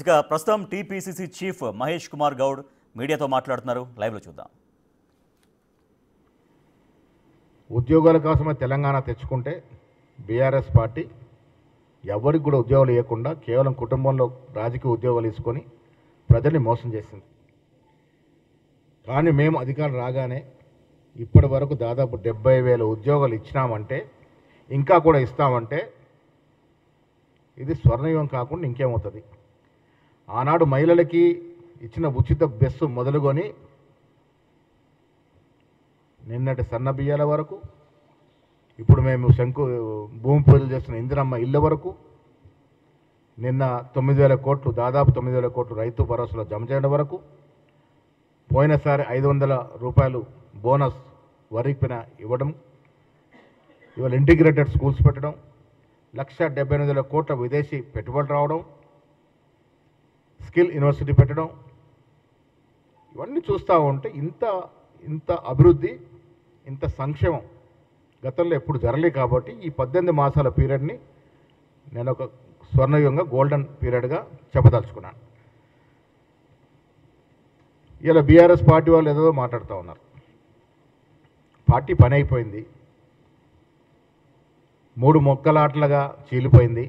ఇక ప్రస్తుతం TPCC chief Mahesh Kumar Goud మీడియాతో మాట్లాడుతున్నారు. లైవ్లో చూద్దాం. ఉద్యోగాల కోసమే తెలంగాణ తెచ్చుకుంటే బీఆర్ఎస్ పార్టీ ఎవరికి కూడా ఉద్యోగాలు ఇవ్వకుండా కేవలం కుటుంబంలో రాజకీయ ఉద్యోగాలు తీసుకొని ప్రజల్ని మోసం చేసింది. కానీ మేము అధికారం రాగానే ఇప్పటి వరకు దాదాపు 70,000 ఉద్యోగాలు ఇచ్చినామంటే, ఇంకా కూడా ఇస్తామంటే ఇది స్వర్ణయుగం కాకుండా ఇంకేమవుతుంది. ఆనాడు మహిళలకి ఇచ్చిన ఉచిత బస్సు మొదలుకొని నిన్నటి సన్న బియ్యాల వరకు, ఇప్పుడు మేము భూమి పూజలు చేస్తున్న ఇందిరమ్మ ఇళ్ళ వరకు, నిన్న 9,000 కోట్లు దాదాపు 9,000 కోట్లు రైతు భరోసాలో జమ చేయడం వరకు, పోయినసారి 500 రూపాయలు బోనస్ వరిపిన ఇవ్వడం, ఇవాళ ఇంటిగ్రేటెడ్ స్కూల్స్ పెట్టడం, 1,78,000 కోట్ల విదేశీ పెట్టుబడులు రావడం, స్కిల్ యూనివర్సిటీ పెట్టడం, ఇవన్నీ చూస్తూ ఉంటే ఇంత అభివృద్ధి, ఇంత సంక్షేమం గతంలో ఎప్పుడు జరగలేదు. కాబట్టి ఈ 18 మాసాల పీరియడ్ని నేను ఒక స్వర్ణయుగంగా గోల్డెన్ పీరియడ్గా చెప్పదలుచుకున్నాను. ఇలా బీఆర్ఎస్ పార్టీ వాళ్ళు ఏదో మాట్లాడుతూ ఉన్నారు. పార్టీ పని అయిపోయింది, 3 మొక్కలాటలుగా చీలిపోయింది.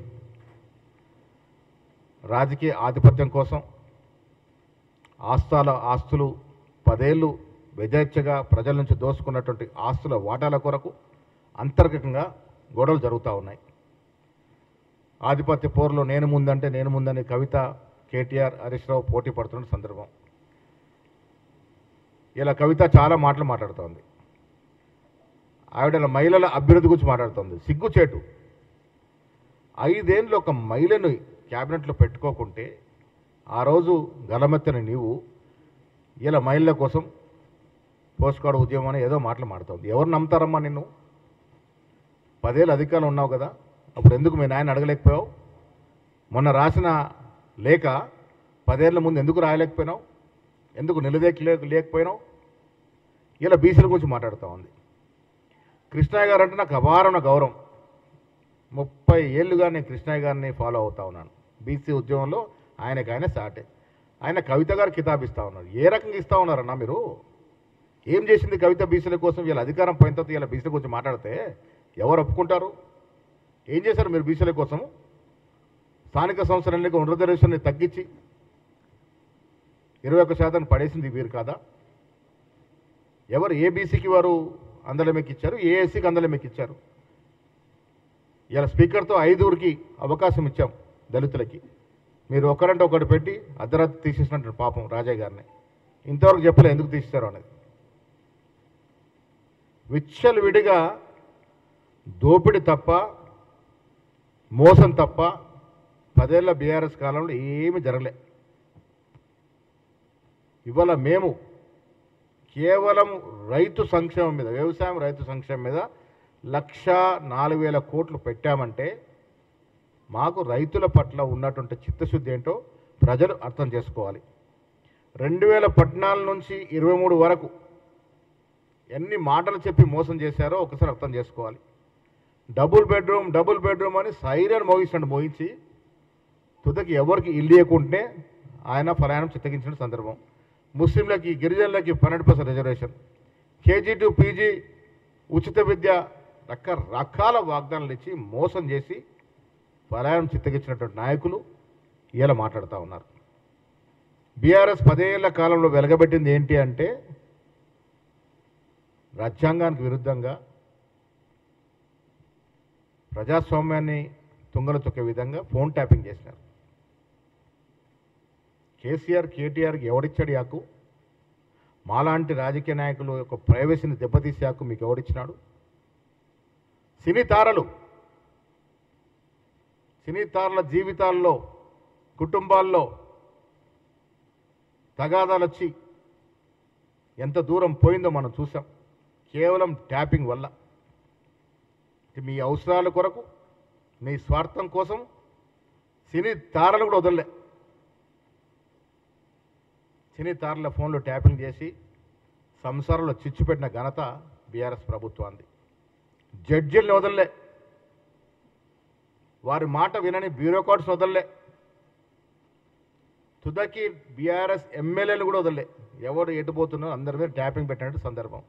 రాజకీయ ఆధిపత్యం కోసం ఆస్తులు 10 ఏళ్ళు విజేచ్ఛగా ప్రజల నుంచి దోసుకున్నటువంటి ఆస్తుల వాటాల కొరకు అంతర్గతంగా గొడవలు జరుగుతూ ఉన్నాయి. ఆధిపత్య పోరులో నేను ముందని కవిత, కేటీఆర్, హరీష్ రావు పోటీ పడుతున్న సందర్భం. ఇలా కవిత చాలా మాటలు మాట్లాడుతోంది. ఆవిడ మహిళల అభ్యున్నతి గురించి మాట్లాడుతోంది. సిగ్గుచేటు. 5 ఏళ్ళు ఒక మహిళను క్యాబినెట్లో పెట్టుకోకుంటే ఆ రోజు గలమెత్తన నీవు ఇలా మహిళల కోసం పోస్ట్ కార్డు ఉద్యమం అని ఏదో మాటలు మాడుతోంది. ఎవరు నమ్ముతారమ్మా నిన్ను? 10 ఏళ్ళు అధికారంలో ఉన్నావు కదా, అప్పుడు ఎందుకు మీ నాయన అడగలేకపోయావు? మొన్న రాసిన లేఖ 10 ఏళ్ల ముందు ఎందుకు రాయలేకపోయినావు? ఎందుకు లేకపోయినావు? ఇలా బీసీల గురించి మాట్లాడుతూ ఉంది. కృష్ణయ్య గారు అంటే నాకు అపారమైన గౌరవం. 30 ఏళ్ళుగా నేను కృష్ణయ్య గారిని ఫాలో అవుతా ఉన్నాను. బీసీ ఉద్యమంలో ఆయన సాటే. ఆయన కవిత గారు కితాబ్ ఇస్తూ ఉన్నారు. ఏ రకంగా ఇస్తూ ఉన్నారన్నా మీరు? ఏం చేసింది కవిత బీసీల కోసం? వీళ్ళ అధికారం పోయిన తర్వాత ఇలా బీసీల గురించి మాట్లాడితే ఎవరు ఒప్పుకుంటారు? ఏం చేశారు మీరు బీసీల కోసం? స్థానిక సంస్థల ఎన్నిక రిజర్వేషన్ని తగ్గించి 21% పడేసింది వీరు కాదా? ఎవరు ఏ బీసీకి వారు అందలం ఎక్కిచ్చారు, ఏ ఎస్సీకి అందలం ఎక్కిచ్చారు? ఇలా స్పీకర్తో 5కి అవకాశం ఇచ్చాం దళితులకి. మీరు ఒకరంటే ఒకటి పెట్టి అర్ధరాత్రి తీసేసినట్టు పాపం రాజయ్య గారిని. ఇంతవరకు చెప్పలే ఎందుకు తీసేశారు అనేది. విచ్చలు విడిగా దోపిడి తప్ప, మోసం తప్ప 10 ఏళ్ల బీఆర్ఎస్ కాలంలో ఏమీ జరగలే. ఇవాళ మేము కేవలం రైతు సంక్షేమం మీద, వ్యవసాయం రైతు సంక్షేమం మీద 1,04,000 కోట్లు పెట్టామంటే మాకు రైతుల పట్ల ఉన్నటువంటి చిత్తశుద్ధి ఏంటో ప్రజలు అర్థం చేసుకోవాలి. 2014 నుంచి 23 వరకు ఎన్ని మాటలు చెప్పి మోసం చేశారో ఒకసారి అర్థం చేసుకోవాలి. డబుల్ బెడ్రూమ్ అని సైరన్ మోగించి తుదకి ఎవరికి ఇల్లు ఇవ్వకుంటే ఆయన ప్రయాణం చిత్తగించిన సందర్భం. ముస్లింలకి, గిరిజనులకి 12% రిజర్వేషన్, కేజీ టు పీజీ ఉచిత విద్య, రకరకాల వాగ్దానాలు ఇచ్చి మోసం చేసి ప్రయాణం చిత్తగించినటువంటి నాయకులు ఇలా మాట్లాడుతూ ఉన్నారు. బీఆర్ఎస్ 10 ఏళ్ల కాలంలో వెలగబెట్టింది ఏంటి అంటే రాజ్యాంగానికి విరుద్ధంగా ప్రజాస్వామ్యాన్ని తుంగలు తొక్కే విధంగా ఫోన్ ట్యాపింగ్ చేసినారు. కేసీఆర్, కేటీఆర్కి ఎవడిచ్చాడు హక్కు? మాలాంటి రాజకీయ నాయకులు యొక్క ప్రైవసీని దెబ్బతీసే హక్కు మీకు ఎవడిచ్చినాడు? సినీ తారల జీవితాల్లో, కుటుంబాల్లో తగాదాలు వచ్చి ఎంత దూరం పోయిందో మనం చూసాం. కేవలం ట్యాపింగ్ వల్ల. మీ అవసరాల కొరకు, మీ స్వార్థం కోసం సినీ తారలు కూడా వదలలే. సినీ తారల ఫోన్లో ట్యాపింగ్ చేసి సంసారంలో చిచ్చు పెట్టిన ఘనత బీఆర్ఎస్ ప్రభుత్వాన్ని. జడ్జిల్ని వదలలే, వారి మాట వినని బ్యూరోక్రాట్స్ వదలలే. తుదకి బీఆర్ఎస్ ఎమ్మెల్యేలు కూడా వదలలే. ఎవరు ఎటుపోతున్నారో అందరి మీద ట్యాపింగ్ పెట్టినట్టు సందర్భం.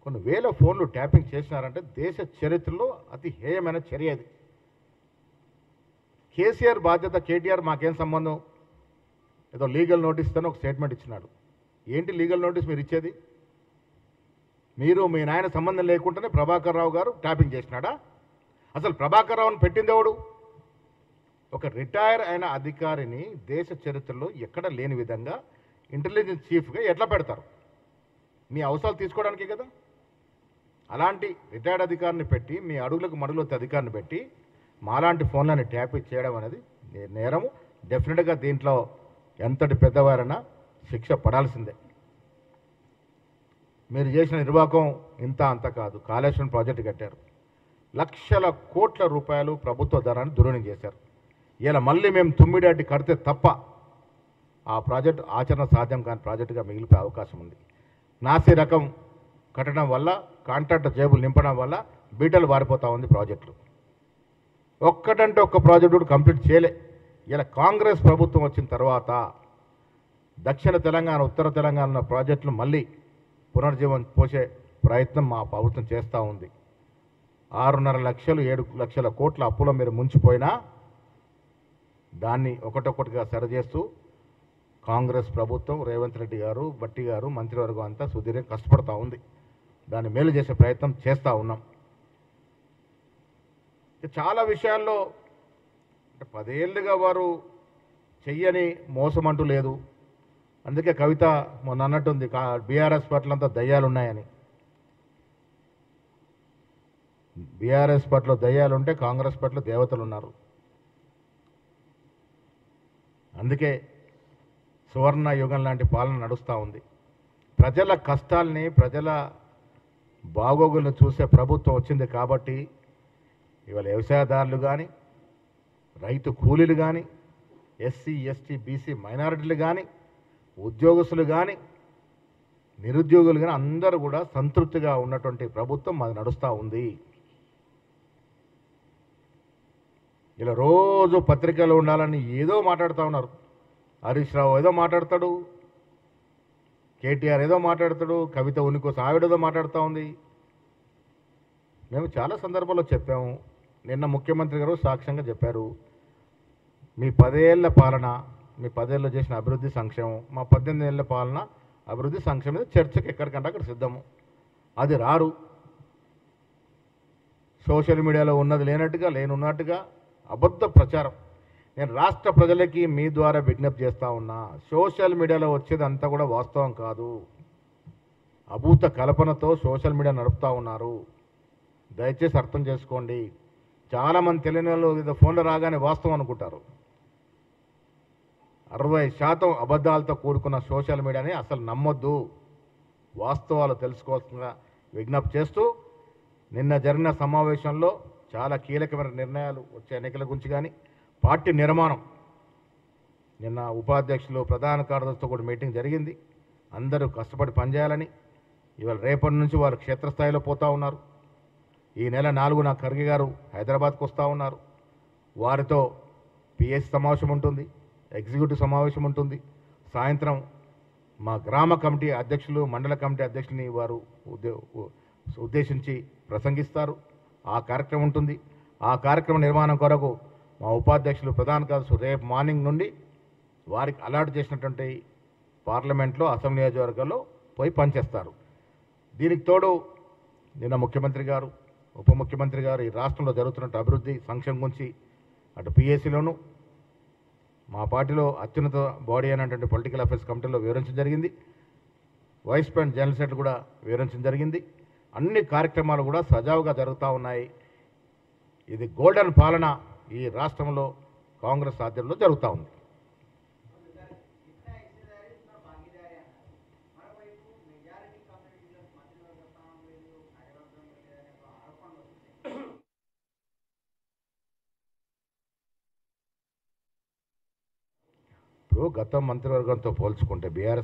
కొన్ని వేల ఫోన్లు ట్యాపింగ్ చేసినారంటే దేశ చరిత్రలో అతి హేయమైన చర్య అది. కేసీఆర్ బాధ్యత, కేటీఆర్ మాకేం సంబంధం, ఏదో లీగల్ నోటీస్ అని ఒక స్టేట్మెంట్ ఇచ్చినాడు. ఏంటి లీగల్ నోటీస్ మీరు ఇచ్చేది? మీరు మీ నాయన సంబంధం లేకుండానే ప్రభాకర్ రావు గారు ట్యాపింగ్ చేసినాడా? అసలు ప్రభాకర్ రావుని పెట్టింది ఎవడు? ఒక రిటైర్ అయిన అధికారిని దేశ చరిత్రలో ఎక్కడ లేని విధంగా ఇంటెలిజెన్స్ చీఫ్గా ఎట్లా పెడతారు? మీ అవసరాలు తీసుకోవడానికే కదా. అలాంటి రిటైర్డ్ అధికారిని పెట్టి, మీ అడుగులకు మడుగులొత్తే అధికారిని పెట్టి మాలాంటి ఫోన్లని ట్యాప్ చేయడం అనేది నేరము. డెఫినెట్గా దీంట్లో ఎంతటి పెద్దవారైనా శిక్ష పడాల్సిందే. మీరు చేసిన నిర్వాహకం ఇంత అంత కాదు. కాళేశ్వరం ప్రాజెక్టు కట్టారు, లక్షల కోట్ల రూపాయలు ప్రభుత్వ ధనాన్ని దుర్వినియోగం చేశారు. ఇలా మళ్ళీ మేము తుమ్మిడాటి కడితే తప్ప ఆ ప్రాజెక్టు ఆచరణ సాధ్యం కాని ప్రాజెక్టుగా మిగిలిపోయే అవకాశం ఉంది. నాసి రకం కట్టడం వల్ల, కాంట్రాక్టర్ జేబులు నింపడం వల్ల బీటలు వారిపోతూ ఉంది ప్రాజెక్టులు. ఒక్కటంటే ఒక్క ప్రాజెక్టు కూడా కంప్లీట్ చేయలే. ఇలా కాంగ్రెస్ ప్రభుత్వం వచ్చిన తర్వాత దక్షిణ తెలంగాణ, ఉత్తర తెలంగాణ ప్రాజెక్టులు మళ్ళీ పునర్జీవం పోసే ప్రయత్నం మా ప్రభుత్వం చేస్తూ ఉంది. 6.5 లక్షలు 7 లక్షల కోట్ల అప్పులో మీరు ముంచిపోయినా దాన్ని ఒకటొక్కటిగా సరిచేస్తూ కాంగ్రెస్ ప్రభుత్వం, రేవంత్ రెడ్డి గారు, బట్టి గారు, మంత్రివర్గం అంతా సుదీర్ఘంగా కష్టపడతా ఉంది. దాన్ని మేలు చేసే ప్రయత్నం చేస్తూ ఉన్నాం. చాలా విషయాల్లో 10 ఏళ్ళుగా వారు చెయ్యని మోసం అంటూ లేదు. అందుకే కవిత మొన్న అన్నట్టుంది బీఆర్ఎస్ పట్లంతా దయ్యాలు ఉన్నాయని. బీఆర్ఎస్ పట్ల దయ్యాలుంటే కాంగ్రెస్ పట్ల దేవతలు ఉన్నారు. అందుకే సువర్ణ యుగం లాంటి పాలన నడుస్తూ ఉంది. ప్రజల కష్టాల్ని, ప్రజల బాగోగులను చూసే ప్రభుత్వం వచ్చింది కాబట్టి ఇవాళ వ్యవసాయదారులు కానీ, రైతు కూలీలు కానీ, ఎస్సీ ఎస్టీ బీసీ మైనారిటీలు కానీ, ఉద్యోగస్తులు కానీ, నిరుద్యోగులు కానీ అందరూ కూడా సంతృప్తిగా ఉన్నటువంటి ప్రభుత్వం అది నడుస్తూ ఉంది. ఇలా రోజు పత్రికలో ఉండాలని ఏదో మాట్లాడుతూ ఉన్నారు. హరీష్ రావు ఏదో మాట్లాడతాడు, కేటీఆర్ ఏదో మాట్లాడతాడు, కవిత ఉనికోసం ఆవిడేదో మాట్లాడుతూ ఉంది. మేము చాలా సందర్భాల్లో చెప్పాము. నిన్న ముఖ్యమంత్రి గారు సాక్ష్యంగా చెప్పారు, మీ 10 ఏళ్ల పాలన, మీ 10 ఏళ్ళు చేసిన అభివృద్ధి సంక్షేమం, మా 18 ఏళ్ల పాలన అభివృద్ధి సంక్షేమం మీద చర్చకి ఎక్కడికంటే అక్కడ సిద్ధము. అది రారు. సోషల్ మీడియాలో ఉన్నది లేనట్టుగా, లేనున్నట్టుగా అబద్ధ ప్రచారం. నేను రాష్ట్ర ప్రజలకి మీ ద్వారా విజ్ఞప్తి చేస్తూ ఉన్నా, సోషల్ మీడియాలో వచ్చేది అంతా కూడా వాస్తవం కాదు. అభూత కల్పనతో సోషల్ మీడియా నడుపుతూ ఉన్నారు. దయచేసి అర్థం చేసుకోండి. చాలామంది తెలియని వాళ్ళు ఏదో ఫోన్లో రాగానే వాస్తవం అనుకుంటారు. 60% అబద్ధాలతో కూడుకున్న సోషల్ మీడియాని అసలు నమ్మొద్దు. వాస్తవాలు తెలుసుకోవాల్సిన విజ్ఞప్తి చేస్తూ, నిన్న జరిగిన సమావేశంలో చాలా కీలకమైన నిర్ణయాలు వచ్చే ఎన్నికల గురించి కానీ, పార్టీ నిర్మాణం, నిన్న ఉపాధ్యక్షులు, ప్రధాన కార్యదర్శితో కూడా మీటింగ్ జరిగింది. అందరూ కష్టపడి పనిచేయాలని. ఇవాళ రేపటి నుంచి వారు క్షేత్రస్థాయిలో పోతూ ఉన్నారు. ఈ నెల 4న ఖర్గే గారు హైదరాబాద్కు వస్తూ ఉన్నారు. వారితో పిఎస్ సమావేశం ఉంటుంది, ఎగ్జిక్యూటివ్ సమావేశం ఉంటుంది. సాయంత్రం మా గ్రామ కమిటీ అధ్యక్షులు, మండల కమిటీ అధ్యక్షులని వారు ఉద్దేశించి ప్రసంగిస్తారు. ఆ కార్యక్రమం ఉంటుంది. ఆ కార్యక్రమ నిర్మాణం కొరకు మా ఉపాధ్యక్షులు, ప్రధాన కార్యదర్శులు రేపు మార్నింగ్ నుండి వారికి అలాట్ చేసినటువంటి పార్లమెంట్లో, అసెంబ్లీ నియోజకవర్గాల్లో పోయి పనిచేస్తారు. దీనికి తోడు నిన్న ముఖ్యమంత్రి గారు, ఉప ముఖ్యమంత్రి గారు ఈ రాష్ట్రంలో జరుగుతున్న అభివృద్ధి సంక్షేమం గురించి అటు పిఎస్సిలోను, మా పార్టీలో అత్యున్నత బాడీ అయినటువంటి పొలిటికల్ అఫైర్స్ కమిటీలో వివరించడం జరిగింది. వైస్ ప్రెసిడెంట్ జనరల్ సెక్రటరీ కూడా వివరించడం జరిగింది. అన్ని కార్యక్రమాలు కూడా సజావుగా జరుగుతూ ఉన్నాయి. ఇది గోల్డెన్ పాలన ఈ రాష్ట్రంలో కాంగ్రెస్ ఆధ్వర్యంలో జరుగుతూ ఉంది. ఇప్పుడు గత మంత్రివర్గంతో పోల్చుకుంటే బీఆర్ఎస్